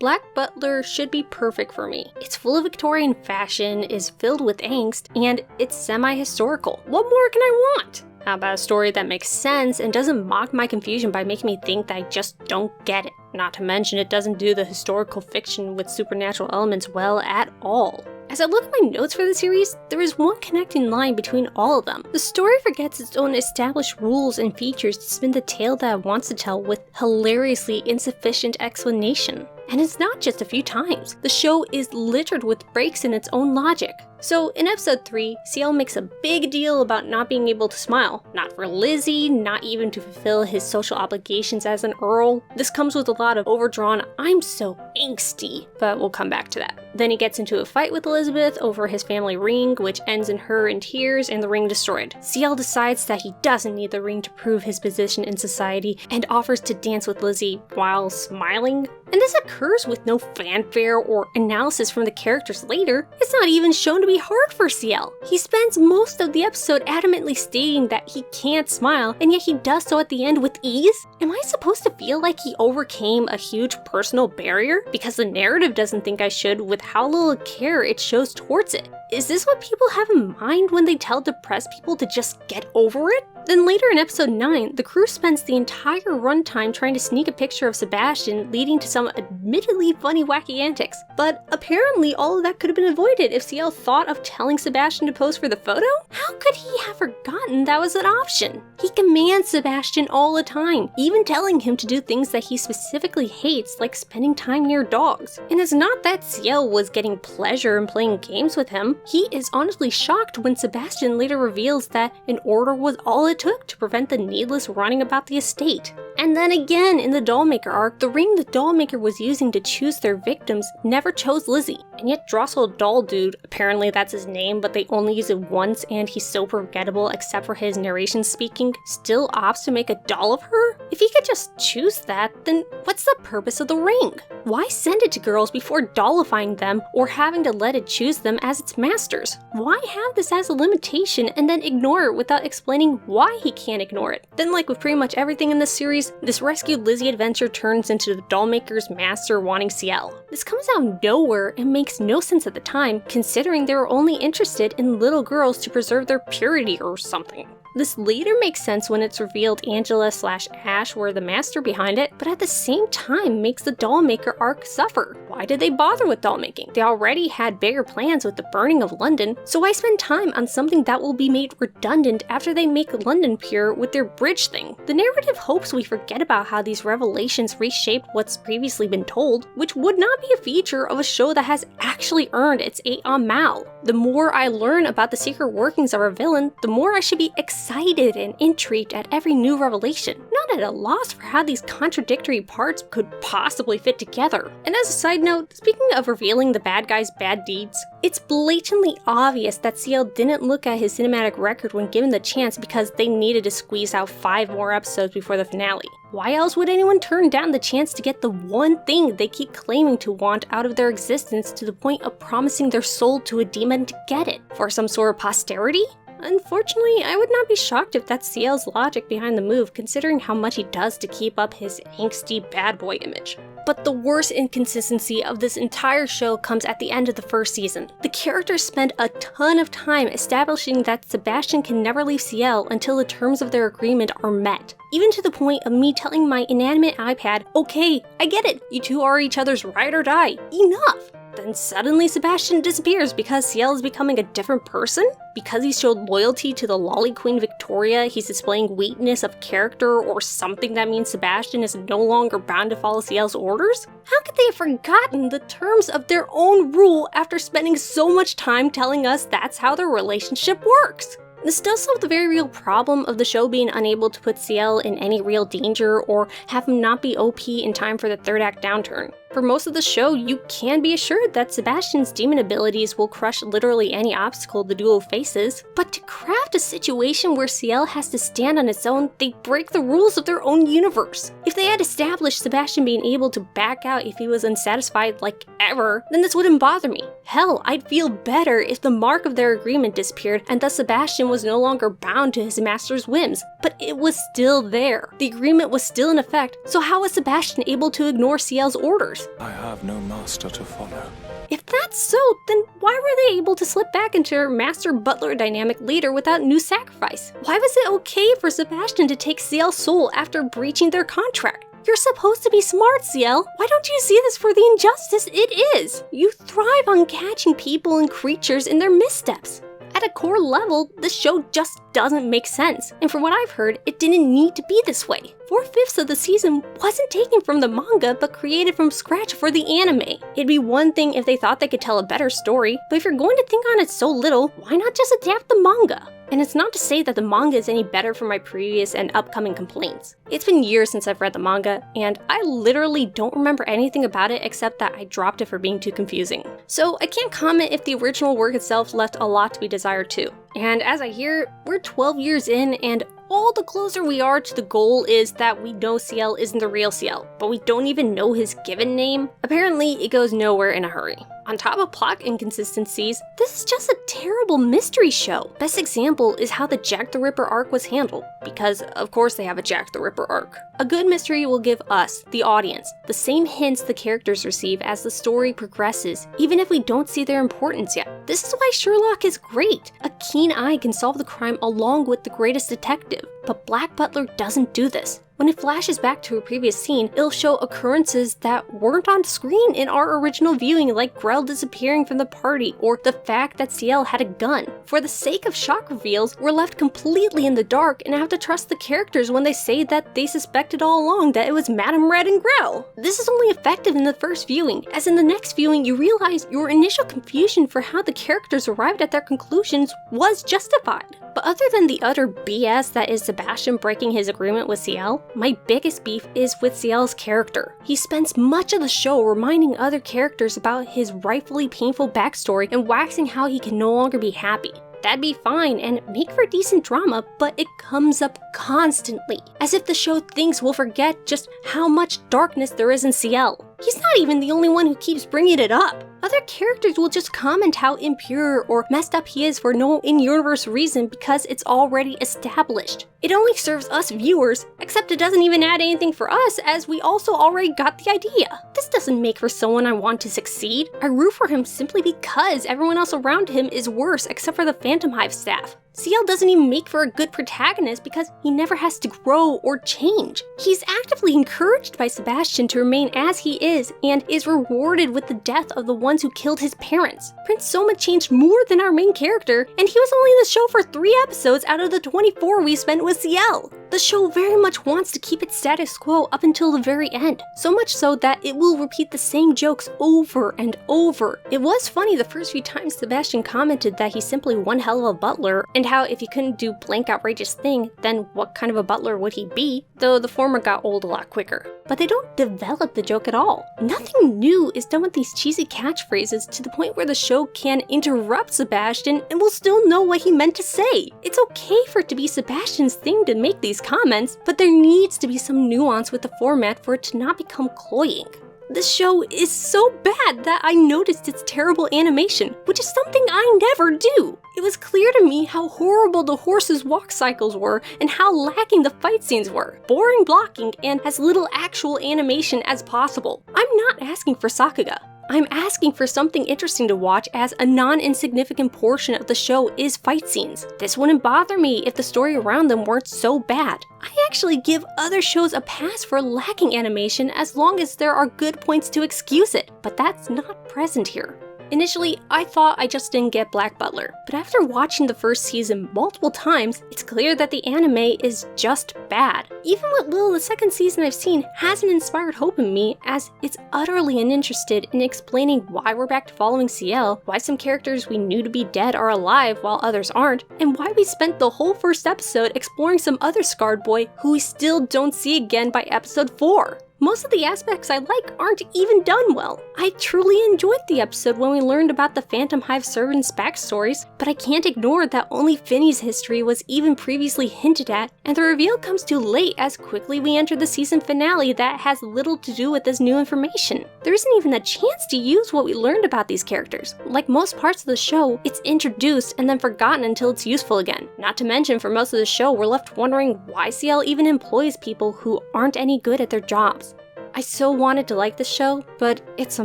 Black Butler should be perfect for me. It's full of Victorian fashion, is filled with angst, and it's semi-historical. What more can I want? How about a story that makes sense and doesn't mock my confusion by making me think that I just don't get it? Not to mention it doesn't do the historical fiction with supernatural elements well at all. As I look at my notes for the series, there is one connecting line between all of them. The story forgets its own established rules and features to spin the tale that it wants to tell with hilariously insufficient explanation. And it's not just a few times. The show is littered with breaks in its own logic. So in episode 3, CL makes a big deal about not being able to smile. Not for Lizzie, not even to fulfill his social obligations as an Earl. This comes with a lot of overdrawn, I'm so angsty, but we'll come back to that. Then he gets into a fight with Elizabeth over his family ring, which ends in her in tears and the ring destroyed. CL decides that he doesn't need the ring to prove his position in society and offers to dance with Lizzie while smiling. And this occurs with no fanfare or analysis from the characters later. It's not even shown to be hard for CL. He spends most of the episode adamantly stating that he can't smile, and yet he does so at the end with ease? Am I supposed to feel like he overcame a huge personal barrier? Because the narrative doesn't think I should with how little care it shows towards it. Is this what people have in mind when they tell depressed people to just get over it? Then later in episode 9, the crew spends the entire runtime trying to sneak a picture of Sebastian, leading to some admittedly funny wacky antics. But apparently all of that could have been avoided if CL thought of telling Sebastian to pose for the photo? How could he have forgotten that was an option? He commands Sebastian all the time, even telling him to do things that he specifically hates, like spending time near dogs. And it's not that CL was getting pleasure in playing games with him. He is honestly shocked when Sebastian later reveals that an order was all it took to prevent the needless running about the estate. And then again, in the Dollmaker arc, the ring the Dollmaker was using to choose their victims never chose Lizzie. And yet Drossel Doll Dude, apparently that's his name, but they only use it once and he's so forgettable except for his narration speaking, still opts to make a doll of her? If he could just choose that, then what's the purpose of the ring? Why send it to girls before dollifying them or having to let it choose them as its masters? Why have this as a limitation and then ignore it without explaining why he can't ignore it? Then, like with pretty much everything in this series, this rescued Lizzie adventure turns into the Dollmaker's master wanting CL. This comes out of nowhere and makes no sense at the time, considering they were only interested in little girls to preserve their purity or something. This later makes sense when it's revealed Angela/Ash were the master behind it, but at the same time makes the Dollmaker arc suffer. Why did they bother with dollmaking? They already had bigger plans with the burning of London, so why spend time on something that will be made redundant after they make London pure with their bridge thing? The narrative hopes we forget about how these revelations reshaped what's previously been told, which would not be a feature of a show that has actually earned its 8 on Mal. The more I learn about the secret workings of our villain, the more I should be excited and intrigued at every new revelation, not at a loss for how these contradictory parts could possibly fit together. And as a side note, speaking of revealing the bad guy's bad deeds, it's blatantly obvious that CL didn't look at his cinematic record when given the chance because they needed to squeeze out 5 more episodes before the finale. Why else would anyone turn down the chance to get the one thing they keep claiming to want out of their existence to the point of promising their soul to a demon to get it? For some sort of posterity? Unfortunately, I would not be shocked if that's CL's logic behind the move, considering how much he does to keep up his angsty bad boy image. But the worst inconsistency of this entire show comes at the end of the first season. The characters spend a ton of time establishing that Sebastian can never leave CL until the terms of their agreement are met. Even to the point of me telling my inanimate iPad, okay, I get it, you two are each other's ride or die, enough! Then suddenly Sebastian disappears because CL is becoming a different person? Because he showed loyalty to the lolly queen Victoria, he's displaying weakness of character or something that means Sebastian is no longer bound to follow CL's orders? How could they have forgotten the terms of their own rule after spending so much time telling us that's how their relationship works? This does solve the very real problem of the show being unable to put CL in any real danger or have him not be OP in time for the third act downturn. For most of the show, you can be assured that Sebastian's demon abilities will crush literally any obstacle the duo faces, but to craft a situation where CL has to stand on its own, they break the rules of their own universe. If they had established Sebastian being able to back out if he was unsatisfied like ever, then this wouldn't bother me. Hell, I'd feel better if the mark of their agreement disappeared and thus Sebastian was no longer bound to his master's whims, but it was still there. The agreement was still in effect, so how was Sebastian able to ignore CL's orders? orders. I have no master to follow. If that's so, then why were they able to slip back into their Master-Butler dynamic later without new sacrifice? Why was it okay for Sebastian to take Ciel's soul after breaching their contract? You're supposed to be smart, Ciel. Why don't you see this for the injustice it is? You thrive on catching people and creatures in their missteps. At a core level, the show just doesn't make sense, and from what I've heard, it didn't need to be this way. 4/5 of the season wasn't taken from the manga, but created from scratch for the anime. It'd be one thing if they thought they could tell a better story, but if you're going to think on it so little, why not just adapt the manga? And it's not to say that the manga is any better from my previous and upcoming complaints. It's been years since I've read the manga, and I literally don't remember anything about it except that I dropped it for being too confusing. So I can't comment if the original work itself left a lot to be desired too. And as I hear, we're 12 years in, and all the closer we are to the goal is that we know Ciel isn't the real Ciel, but we don't even know his given name. Apparently, it goes nowhere in a hurry. On top of plot inconsistencies, this is just a terrible mystery show. Best example is how the Jack the Ripper arc was handled, because of course they have a Jack the Ripper arc. A good mystery will give us, the audience, the same hints the characters receive as the story progresses, even if we don't see their importance yet. This is why Sherlock is great. A keen eye can solve the crime along with the greatest detective, but Black Butler doesn't do this. When it flashes back to a previous scene, it'll show occurrences that weren't on screen in our original viewing, like Grell disappearing from the party, or the fact that Ciel had a gun. For the sake of shock reveals, we're left completely in the dark and have to trust the characters when they say that they suspected all along that it was Madame Red and Grell. This is only effective in the first viewing, as in the next viewing you realize your initial confusion for how the characters arrived at their conclusions was justified. But other than the utter BS that is Sebastian breaking his agreement with Ciel, my biggest beef is with Ciel's character. He spends much of the show reminding other characters about his rightfully painful backstory and waxing how he can no longer be happy. That'd be fine and make for decent drama, but it comes up constantly, as if the show thinks we'll forget just how much darkness there is in Ciel. He's not even the only one who keeps bringing it up. Other characters will just comment how impure or messed up he is for no in-universe reason because it's already established. It only serves us viewers, except it doesn't even add anything for us as we also already got the idea. This doesn't make for someone I want to succeed. I root for him simply because everyone else around him is worse except for the Phantom Hive staff. Ciel doesn't even make for a good protagonist because he never has to grow or change. He's actively encouraged by Sebastian to remain as he is and is rewarded with the death of the ones who killed his parents. Prince Soma changed more than our main character, and he was only in the show for 3 episodes out of the 24 we spent with Ciel. The show very much wants to keep its status quo up until the very end, so much so that it will repeat the same jokes over and over. It was funny the first few times Sebastian commented that he's simply one hell of a butler, and how if he couldn't do blank outrageous thing, then what kind of a butler would he be? Though the former got old a lot quicker. But they don't develop the joke at all. Nothing new is done with these cheesy catchphrases to the point where the show can interrupt Sebastian and we'll still know what he meant to say. It's okay for it to be Sebastian's thing to make these comments, but there needs to be some nuance with the format for it to not become cloying. This show is so bad that I noticed its terrible animation, which is something I never do. It was clear to me how horrible the horses' walk cycles were and how lacking the fight scenes were. Boring blocking and as little actual animation as possible. I'm not asking for Sakuga. I'm asking for something interesting to watch, as a non-insignificant portion of the show is fight scenes. This wouldn't bother me if the story around them weren't so bad. I actually give other shows a pass for lacking animation as long as there are good points to excuse it, but that's not present here. Initially, I thought I just didn't get Black Butler, but after watching the first season multiple times, it's clear that the anime is just bad. Even with little the second season I've seen hasn't inspired hope in me, as it's utterly uninterested in explaining why we're back to following Ciel, why some characters we knew to be dead are alive while others aren't, and why we spent the whole first episode exploring some other scarred boy who we still don't see again by episode 4. Most of the aspects I like aren't even done well. I truly enjoyed the episode when we learned about the Phantom Hive servants' backstories, but I can't ignore that only Finny's history was even previously hinted at, and the reveal comes too late as quickly we enter the season finale that has little to do with this new information. There isn't even a chance to use what we learned about these characters. Like most parts of the show, it's introduced and then forgotten until it's useful again. Not to mention, for most of the show, we're left wondering why Ciel even employs people who aren't any good at their jobs. I so wanted to like this show, but it's a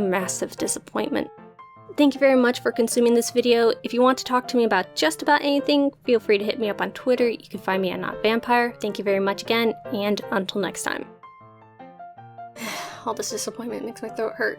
massive disappointment. Thank you very much for consuming this video. If you want to talk to me about just about anything, feel free to hit me up on Twitter. You can find me at NotAVampyre. Thank you very much again, and until next time. All this disappointment makes my throat hurt.